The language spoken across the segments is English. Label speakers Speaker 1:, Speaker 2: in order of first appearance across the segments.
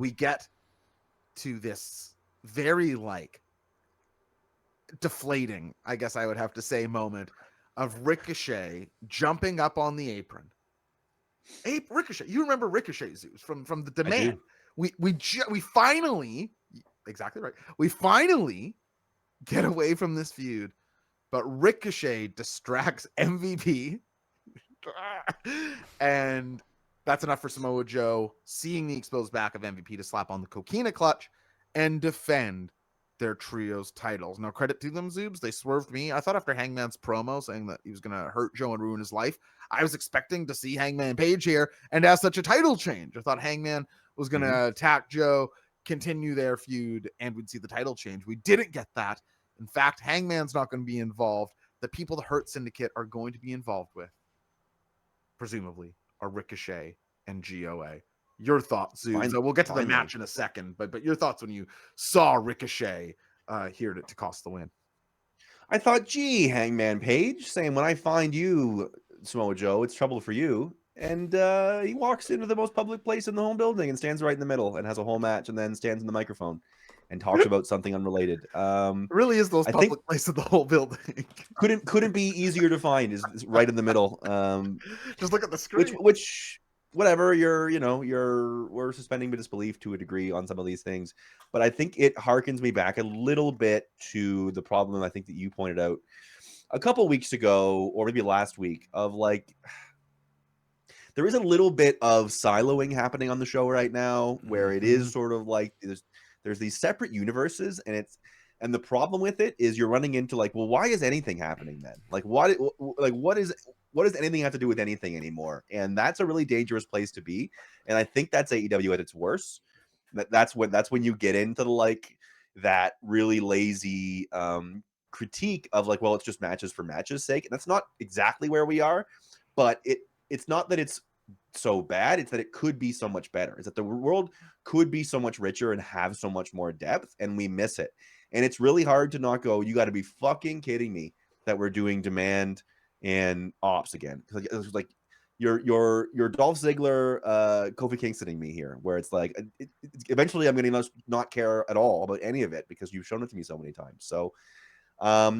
Speaker 1: we get to this very deflating, I guess I would have to say, moment of Ricochet jumping up on the apron. Ricochet, you remember Ricochet, Zeus, from the Demand. We finally, exactly right. We finally get away from this feud, but Ricochet distracts MVP, and that's enough for Samoa Joe, seeing the exposed back of MVP, to slap on the coquina clutch and defend their trios titles. Now, credit to them, Zoobs. They swerved me. I thought after Hangman's promo saying that he was going to hurt Joe and ruin his life, I was expecting to see Hangman Page here and as such a title change. I thought Hangman was going to attack Joe, continue their feud, and we'd see the title change. We didn't get that. In fact, Hangman's not going to be involved. The people the Hurt Syndicate are going to be involved with, presumably, are Ricochet and GOA. Your thoughts, Zoobs. We'll get to the match in a second, but your thoughts when you saw Ricochet here to cost the win.
Speaker 2: I thought, gee, Hangman Page, saying, when I find you, Samoa Joe, it's trouble for you. And he walks into the most public place in the home building and stands right in the middle and has a whole match and then stands in the microphone and talks about something unrelated.
Speaker 1: It really is the most public place in the whole building.
Speaker 2: couldn't be easier to find. Is right in the middle.
Speaker 1: Just look at the screen.
Speaker 2: Which whatever, we're suspending disbelief to a degree on some of these things, but I think it harkens me back a little bit to the problem I think that you pointed out a couple weeks ago, or maybe last week, of there is a little bit of siloing happening on the show right now, where it is sort of like there's these separate universes, and the problem with it is you're running into well, why is anything happening then? What does anything have to do with anything anymore? And that's a really dangerous place to be. And I think that's AEW at its worst. That's when you get into that really lazy critique of well, it's just matches for matches sake. And that's not exactly where we are, but it's not that it's so bad, it's that it could be so much better. It's that the world could be so much richer and have so much more depth, and we miss it. And it's really hard to not go, you got to be fucking kidding me that we're doing Demand and Ops again. It's you're Dolph Ziggler, Kofi Kingston-ing me here, where it's eventually I'm going to not care at all about any of it because you've shown it to me so many times. So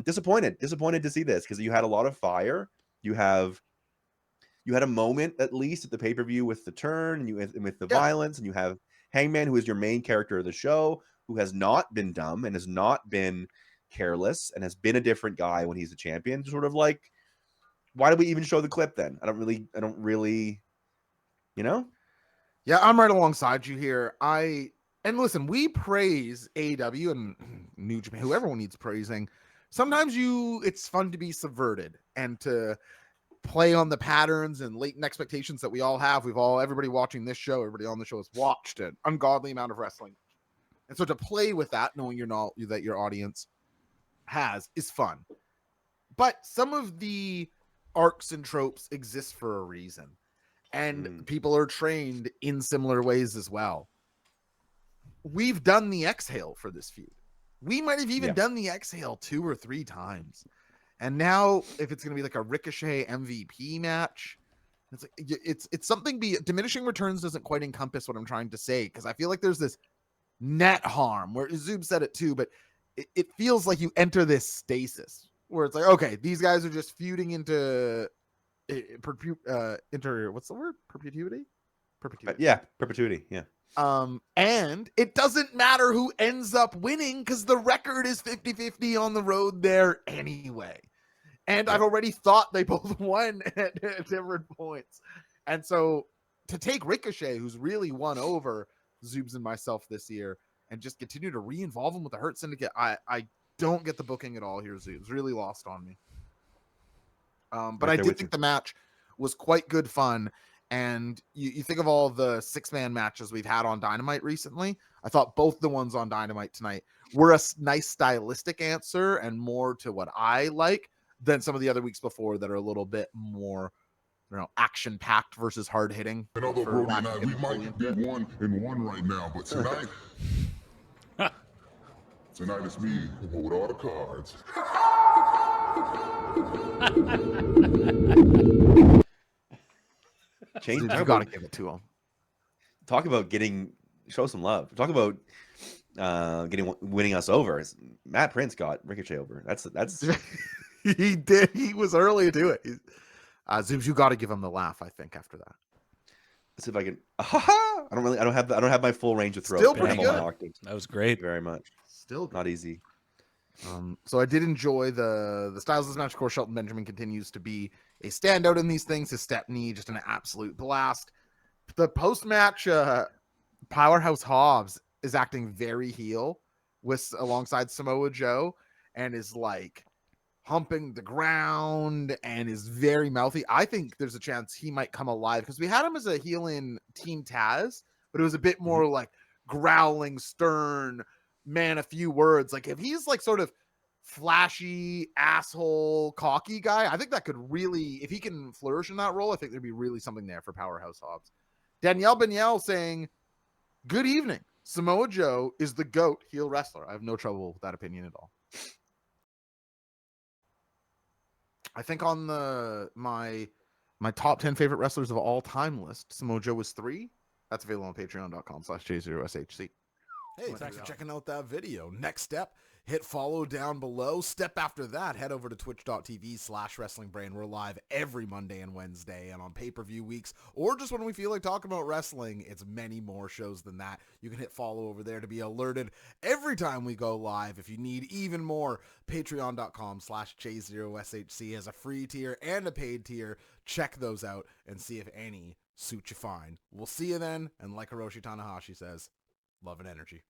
Speaker 2: disappointed to see this, because you had a lot of fire. You had a moment, at least, at the pay-per-view with the turn and with the violence, and you have Hangman, who is your main character of the show, who has not been dumb and has not been careless and has been a different guy when he's a champion. Sort of why did we even show the clip then? I don't really,
Speaker 1: Yeah, I'm right alongside you here. And listen, we praise AEW and New Japan, who everyone needs praising. Sometimes it's fun to be subverted and to play on the patterns and latent expectations that we all have. Everybody watching this show, everybody on the show has watched an ungodly amount of wrestling. And so to play with that, knowing that your audience has, is fun. But some of the arcs and tropes exist for a reason. And people are trained in similar ways as well. We've done the exhale for this feud. We might have even done the exhale 2 or 3 times. And now, if it's going to be a Ricochet MVP match, it's something. Diminishing returns doesn't quite encompass what I'm trying to say, because I feel like there's this net harm, where Zoom said it too, but it feels like you enter this stasis where it's okay, these guys are just feuding into what's the word? Perpetuity.
Speaker 2: Perpetuity. Yeah.
Speaker 1: And it doesn't matter who ends up winning, because the record is 50-50 on the road there anyway. And I've already thought they both won at different points. And so to take Ricochet, who's really won over Zoobs and myself this year, and just continue to re-involve him with the Hurt Syndicate, I don't get the booking at all here, Zoobs. Really lost on me. But I did think the match was quite good fun. And you think of all the 6-man matches we've had on Dynamite recently. I thought both the ones on Dynamite tonight were a nice stylistic answer and more to what I like than some of the other weeks before that are a little bit more, action-packed versus hard-hitting.
Speaker 3: And although Brody and I, we might be 1-1 right now, but tonight it's me who hold all the cards.
Speaker 2: You
Speaker 1: gotta give it to him.
Speaker 2: Talk about getting show some love. Talk about winning us over. Matt Prince got Ricochet over. That's
Speaker 1: He did. He was early to do it. Zoobs, you got to give him the laugh, I think, after that.
Speaker 2: Let's see if I can. I don't have my full range of throat.
Speaker 1: Still
Speaker 2: but I
Speaker 1: pretty
Speaker 2: have all my
Speaker 1: good.
Speaker 2: octaves.
Speaker 4: That was
Speaker 2: Thank
Speaker 4: great.
Speaker 2: you very much.
Speaker 1: Still good.
Speaker 2: Not easy.
Speaker 1: So I did enjoy the styles of this match. Of course, Shelton Benjamin continues to be a standout in these things. His step knee, just an absolute blast. The post-match, Powerhouse Hobbs is acting very heel alongside Samoa Joe and is like humping the ground and is very mouthy. I think there's a chance he might come alive because we had him as a heel in Team Taz, but it was a bit more like growling, stern, man, a few words. Like if he's like sort of flashy, asshole, cocky guy, I think that could really, if he can flourish in that role, I think there'd be really something there for Powerhouse Hobbs. Danielle Beniel saying, good evening. Samoa Joe is the GOAT heel wrestler. I have no trouble with that opinion at all. I think on my top 10 favorite wrestlers of all time list, Samoa Joe was 3. That's available on patreon.com/J0SHC. Hey, thanks for checking out that video. Next step, hit follow down below. Step after that, head over to twitch.tv/WrestlingBrain. We're live every Monday and Wednesday and on pay-per-view weeks, or just when we feel like talking about wrestling. It's many more shows than that. You can hit follow over there to be alerted every time we go live. If you need even more, patreon.com/J0SHC has a free tier and a paid tier. Check those out and see if any suit you fine. We'll see you then, and like Hiroshi Tanahashi says, love and energy.